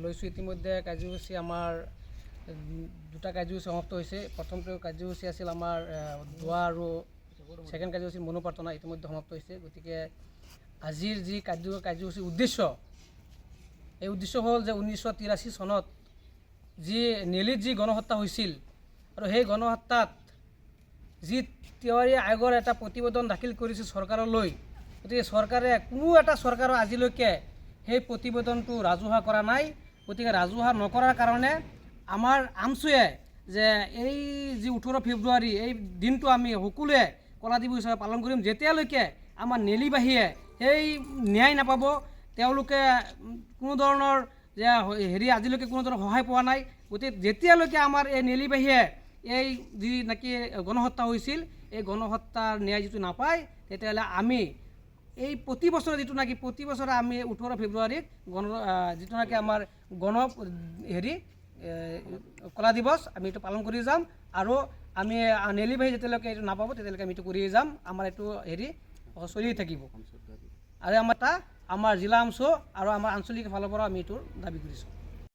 লৈছোঁ। ইতিমধ্যে কাৰ্যসূচী আমাৰ দুটা কাৰ্যসূচী সমাপ্ত হৈছে। প্ৰথমটো কাৰ্যসূচী আছিল আমাৰ দোৱা আৰু ছেকেণ্ড কাৰ্যসূচী মনোপ্ৰাৰ্থনা ইতিমধ্যে সমাপ্ত হৈছে। গতিকে আজিৰ যি কাৰ্যসূচীৰ উদ্দেশ্য, এই উদ্দেশ্য হ'ল যে 1983 চনত যি নেলিত যি গণহত্যা হৈছিল আৰু সেই গণহত্যাত যি তিৱাৰী আয়োগৰ এটা প্ৰতিবেদন দাখিল কৰিছে চৰকাৰলৈ, গতিকে চৰকাৰে কোনো এটা চৰকাৰৰ আজিলৈকে সেই প্ৰতিবেদনটো ৰাজহুৱা কৰা নাই। গতিকে ৰাজহুৱা নকৰাৰ কাৰণে আমাৰ আমছুৱে যে এই যি 18 ফেব্ৰুৱাৰী এই দিনটো আমি সকলোৱে কলা দিৱস হিচাপে পালন কৰিম। যেতিয়ালৈকে আমাৰ নেলিবাসীয়ে সেই ন্যায় নাপাব, তেওঁলোকে কোনো ধৰণৰ যে আজিলৈকে কোনো ধৰণৰ সহায় পোৱা নাই। গতিকে যেতিয়ালৈকে আমাৰ এই নেলিবাসীয়ে এই যি নেকি গণহত্যা হৈছিল, এই গণহত্যাৰ ন্যায় যিটো নাপায়, তেতিয়াহ'লে আমি এই প্ৰতি বছৰে প্ৰতি বছৰে আমি 18 ফেব্ৰুৱাৰীত যিটো নেকি আমাৰ কলা দিৱস আমি এইটো পালন কৰি যাম। আৰু আমি নেলিবাহী যেতিয়ালৈকে এইটো নাপাব তেতিয়ালৈকে আমি এইটো কৰিয়ে যাম। আমাৰ এইটো চলিয়ে থাকিব। আৰু আমাৰ জিলা আমচু আৰু আমাৰ আঞ্চলিক ফালৰ পৰা আমি এইটো দাবী কৰিছোঁ।